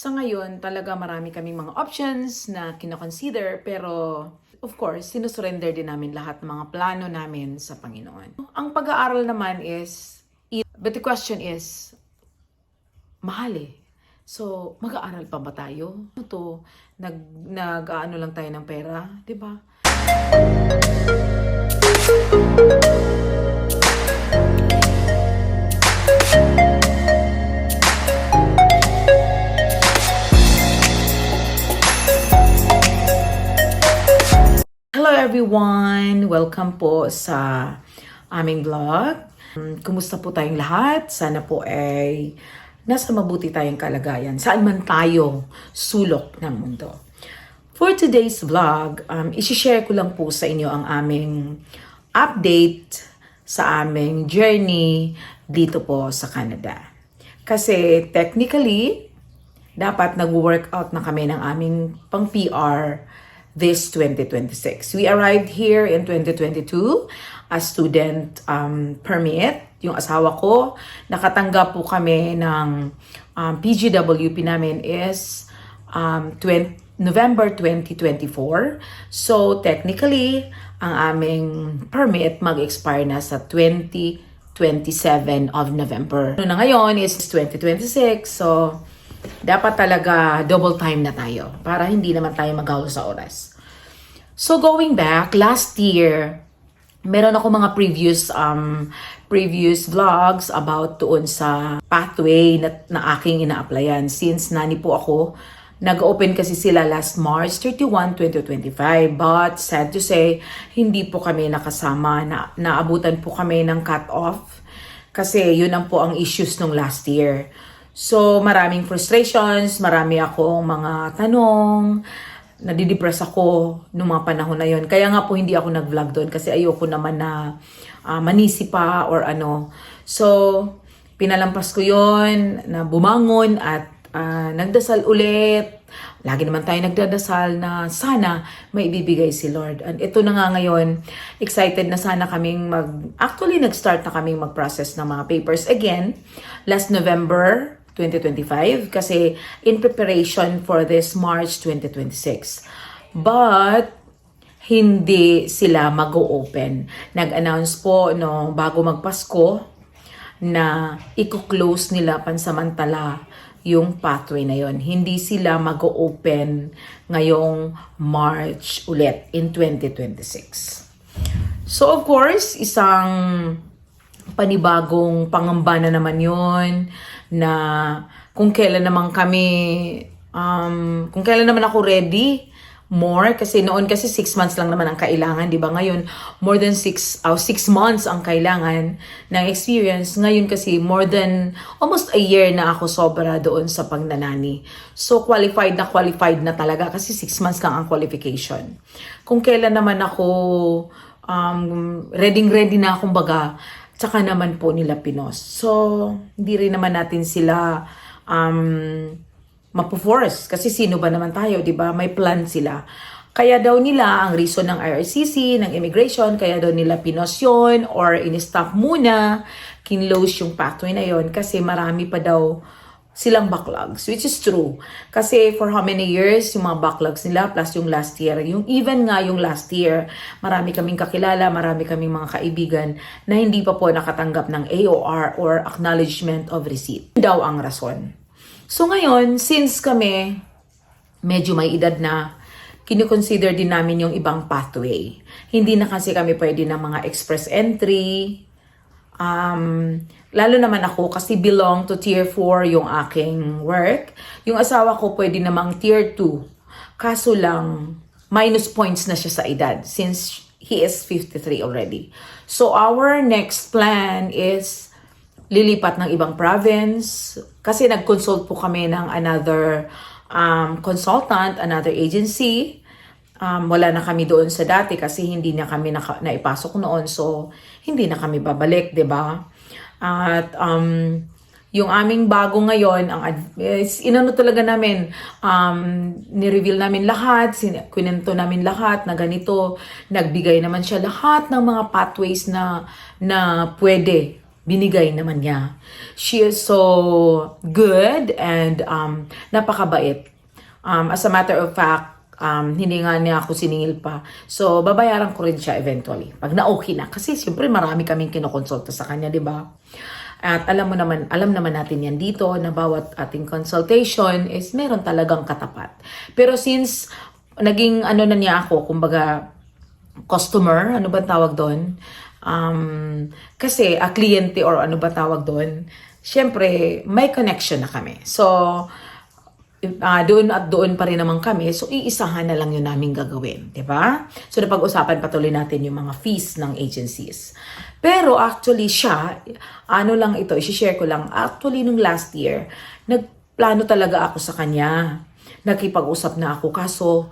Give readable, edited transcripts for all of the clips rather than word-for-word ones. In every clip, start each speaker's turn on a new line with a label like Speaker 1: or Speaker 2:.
Speaker 1: Sa ngayon, talaga marami kaming mga options na kinoconsider, pero of course, sinusurrender din namin lahat ng mga plano namin sa Panginoon. Ang pag-aaral naman is, but the question is, mahal eh. So, mag-aaral pa ba tayo? Ano to? Nag-ano lang tayo ng pera, di ba? Hello everyone! Welcome po sa aming vlog. Kumusta po tayong lahat? Sana po ay nasa mabuti tayong kalagayan. Saan man tayo sulok ng mundo. For today's vlog, isi-share ko lang po sa inyo ang aming update sa aming journey dito po sa Canada. Kasi technically, dapat nag-workout na kami ng aming pang-PR this 2026. We arrived here in 2022 as student permit. Yung asawa ko, nakatanggap po kami ng PGWP namin is November 2024. So technically, ang aming permit mag-expire na sa 2027 of November. Ano na ngayon is 2026. So dapat talaga double time na tayo para hindi naman tayo magawa sa oras. So going back, last year, meron ako mga previous vlogs about doon sa pathway na aking ina-applyan. Since nani po ako, nag-open kasi sila last March 31, 2025. But sad to say, hindi po kami nakasama. Naabutan po kami ng cut-off kasi yun ang po ang issues nung last year. So, maraming frustrations, marami akong mga tanong, nadidepress ako noong mga panahon na yon. Kaya nga po hindi ako nag-vlog doon kasi ayoko naman na manisi pa or ano. So, pinalampas ko yon na bumangon at nagdasal ulit. Lagi naman tayo nagdadasal na sana may ibibigay si Lord. And ito na nga ngayon, excited na sana kaming actually nag-start na kaming mag-process ng mga papers again last November 2025 kasi in preparation for this March 2026. But hindi sila mag-o-open. Nag-announce po no bago magpasko na i-close nila pansamantala yung pathway na yon. Hindi sila mag-o-open ngayong March ulit in 2026. So of course, isang panibagong pangamba na naman yon na kung kailan naman ako ready more, kasi noon kasi 6 months lang naman ang kailangan, di ba? Ngayon, more than 6 months ang kailangan ng experience. Ngayon kasi more than almost a year na ako sobra doon sa pagnanani. So, qualified na talaga kasi 6 months lang ang qualification. Kung kailan naman ako ready na kumbaga, tsaka naman po nila pinos. So, hindi rin naman natin sila mapo-force. Kasi sino ba naman tayo, di ba? May plan sila. Kaya daw nila, ang reason ng IRCC, ng immigration, kaya daw nila pinos yun or in-stop muna, kinlose yung pathway na yon kasi marami pa daw silang backlogs, which is true. Kasi for how many years, yung mga backlogs nila, plus yung last year, even yung last year, marami kaming kakilala, marami kaming mga kaibigan na hindi pa po nakatanggap ng AOR or Acknowledgement of Receipt. Daw ang rason. So ngayon, since kami medyo may edad na, kinoconsider din namin yung ibang pathway. Hindi na kasi kami pwede ng mga express entry. Lalo naman ako kasi belong to tier 4 yung aking work. Yung asawa ko pwede namang tier 2. Kaso lang, minus points na siya sa edad since he is 53 already. So our next plan is lilipat ng ibang province kasi nag-consult po kami ng another consultant, another agency. Wala na kami doon sa dati kasi hindi na kami naipasok noon, so hindi na kami babalik, 'di ba? At yung aming bago ngayon, inano talaga namin, ni-reveal namin lahat, kwento namin lahat na ganito, nagbigay naman siya lahat ng mga pathways na pwede binigay naman niya. She is so good and napakabait. As a matter of fact, hindi nga niya ako siningil pa. So, babayaran ko rin siya eventually. Pag na-okay na. Kasi siyempre marami kaming kinokonsulta sa kanya, di ba? At alam naman natin yan dito na bawat ating consultation is meron talagang katapat. Pero since naging ano na niya ako, kumbaga customer, ano ba tawag doon? Kasi a kliyente or ano ba tawag doon? Siyempre, may connection na kami. So, doon pa rin naman kami. So, iisahan na lang yun namin gagawin. Diba? So, napag-usapan patuloy natin yung mga fees ng agencies. Pero actually siya, ano lang ito, i-share ko lang. Actually, nung last year, nagplano talaga ako sa kanya. Nakipag-usap na ako. Kaso,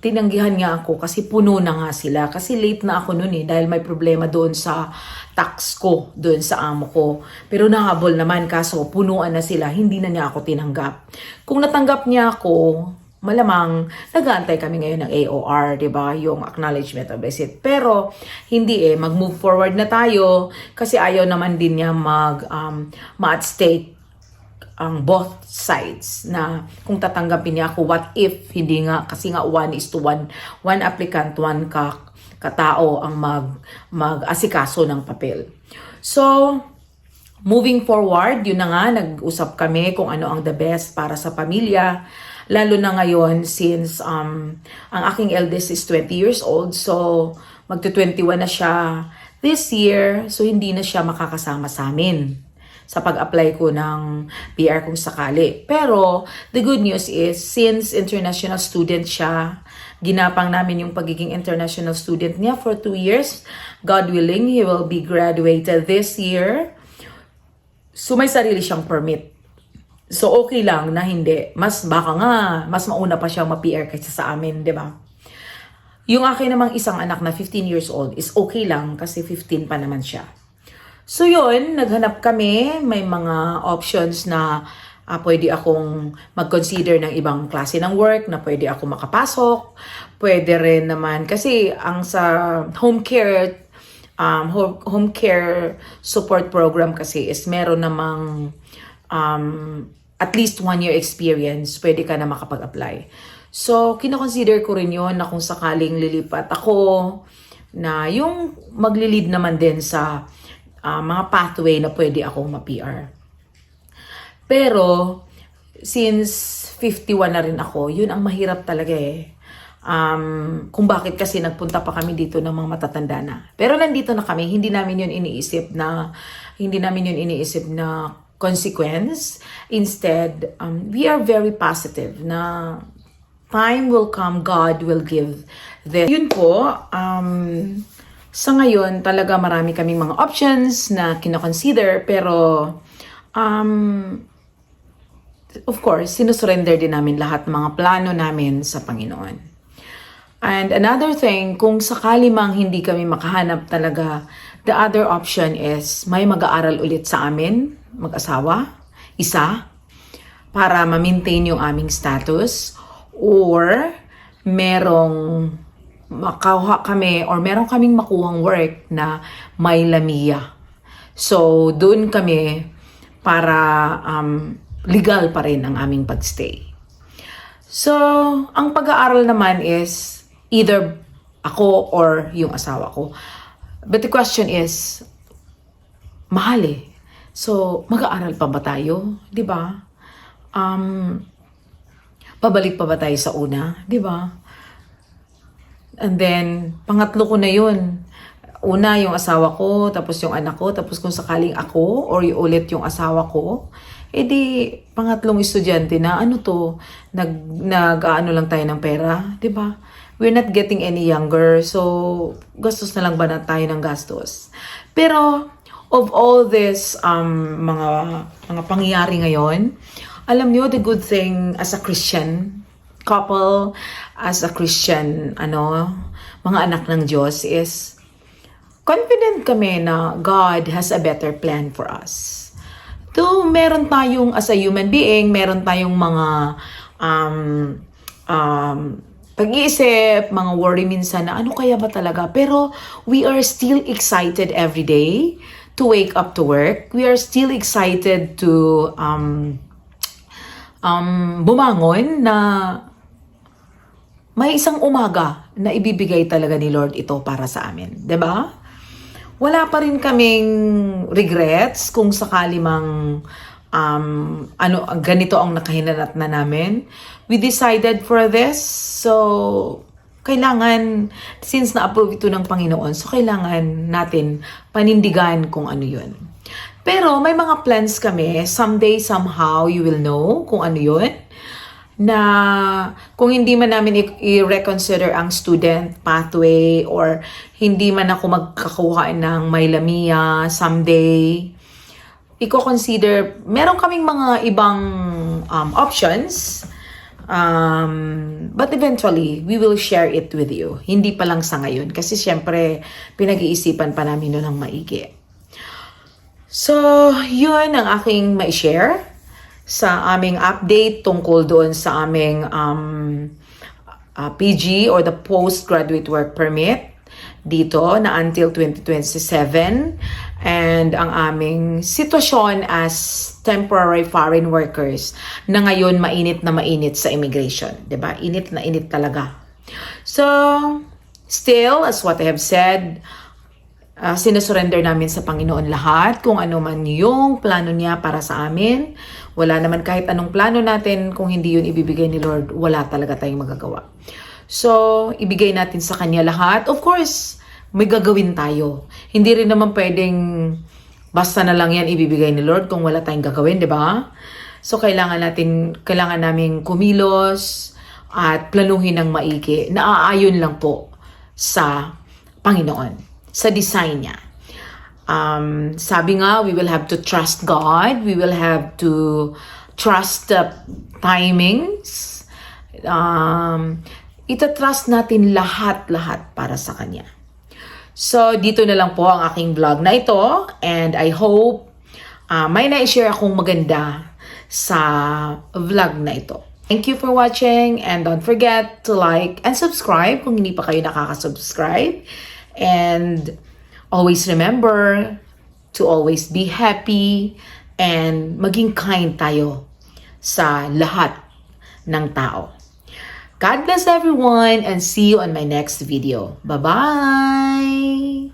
Speaker 1: tinanggihan nga ako kasi puno na nga sila. Kasi late na ako noon dahil may problema doon sa tax ko, doon sa amo ko. Pero nahabol naman kaso punuan na sila, hindi na niya ako tinanggap. Kung natanggap niya ako, malamang nag-aantay kami ngayon ng AOR, 'di ba? Yung acknowledgement of receipt. Pero hindi mag-move forward na tayo kasi ayaw naman din niya ma-at stake ang both sides na kung tatanggapin niya ako, what if hindi nga, kasi nga 1:1, one applicant, one katao ang mag-asikaso ng papel. So, moving forward, yun na nga, nag-usap kami kung ano ang the best para sa pamilya. Lalo na ngayon since ang aking eldest is 20 years old. So, magto-21 na siya this year. So, hindi na siya makakasama sa amin sa pag-apply ko ng PR kung sakali. Pero, the good news is, since international student siya, ginapang namin yung pagiging international student niya for 2 years. God willing, he will be graduated this year. So, may sarili siyang permit. So, okay lang na hindi. Baka nga, mas mauna pa siyang ma-PR kaysa sa amin, di ba? Yung akin namang isang anak na 15 years old is okay lang kasi 15 pa naman siya. So yun, naghanap kami, may mga options na pwede akong mag-consider ng ibang klase ng work, na pwede ako makapasok, pwede rin naman, kasi ang sa home care support program kasi is meron namang at least 1 year experience, pwede ka na makapag-apply. So, kinoconsider ko rin yun na kung sakaling lilipat ako, na yung maglilid naman din sa mga pathway na pwede akong ma-PR. Pero, since 51 na rin ako, yun ang mahirap talaga kung bakit kasi nagpunta pa kami dito ng mga matatanda na. Pero nandito na kami, hindi namin yun iniisip na consequence. Instead, we are very positive na time will come, God will give this. Yun po, sa ngayon, talaga marami kaming mga options na kinoconsider, pero of course, sinusurrender din namin lahat ng mga plano namin sa Panginoon. And another thing, kung sakali mang hindi kami makahanap talaga, the other option is may mag-aaral ulit sa amin, mag-asawa, isa, para ma-maintain yung aming status, or merong makuha kami or meron kaming makuhang work na may lamia. So, doon kami para legal pa rin ang aming pagstay. So, ang pag-aaral naman is either ako or yung asawa ko. But the question is, mahal So, mag-aaral pa ba tayo? Di ba? Pabalik pa ba tayo sa una? Di ba? And then, pangatlo ko na yun. Una, yung asawa ko, tapos yung anak ko, tapos kung sakaling ako, or ulit yung asawa ko, edi, pangatlong estudyante na, nag-ano lang tayo ng pera, di ba? We're not getting any younger, so, gastos na lang ba na tayo ng gastos? Pero, of all this, mga pangyayari ngayon, alam niyo, the good thing as a Christian couple, as a Christian, mga anak ng Diyos is confident kami na God has a better plan for us. Though meron tayong, as a human being, meron tayong mga pag-iisip, mga worry minsan na ano kaya ba talaga. Pero we are still excited every day to wake up to work. We are still excited to bumangon na may isang umaga na ibibigay talaga ni Lord ito para sa amin. 'Di ba? Wala pa rin kaming regrets kung sakali mang ganito ang nakahinanat na namin. We decided for this. So, kailangan, since na-approve ito ng Panginoon, so kailangan natin panindigan kung ano yun. Pero may mga plans kami. Someday, somehow, you will know kung ano yun. Na kung hindi man namin i-reconsider ang student pathway or hindi man ako magkakuha ng May Lamia someday, i-consider, meron kaming mga ibang options, but eventually, we will share it with you. Hindi pa lang sa ngayon kasi syempre, pinag-iisipan pa namin nun ng maigi. So, yun ang aking ma-share sa aming update tungkol doon sa aming PG or the Postgraduate Work Permit dito na until 2027 and ang aming sitwasyon as temporary foreign workers na ngayon mainit na mainit sa immigration, 'di ba? Init na init talaga. So, still as what I have said, sinusurrender namin sa Panginoon lahat kung ano man yung plano niya para sa amin. Wala naman kahit anong plano natin, kung hindi yun ibibigay ni Lord, wala talaga tayong magagawa. So, ibigay natin sa Kanya lahat. Of course, may gagawin tayo. Hindi rin naman pwedeng basta na lang yan ibibigay ni Lord kung wala tayong gagawin, di ba? So, kailangan namin kumilos at planuhin ng maigi na aayon lang po sa Panginoon, sa design niya. Sabi nga, we will have to trust God. We will have to trust the timings. Itatrust natin lahat-lahat para sa Kanya. So, dito na lang po ang aking vlog na ito. And I hope may na-share akong maganda sa vlog na ito. Thank you for watching. And don't forget to like and subscribe kung hindi pa kayo nakaka-subscribe. And always remember to always be happy and maging kind tayo sa lahat ng tao. God bless everyone and see you on my next video. Bye-bye!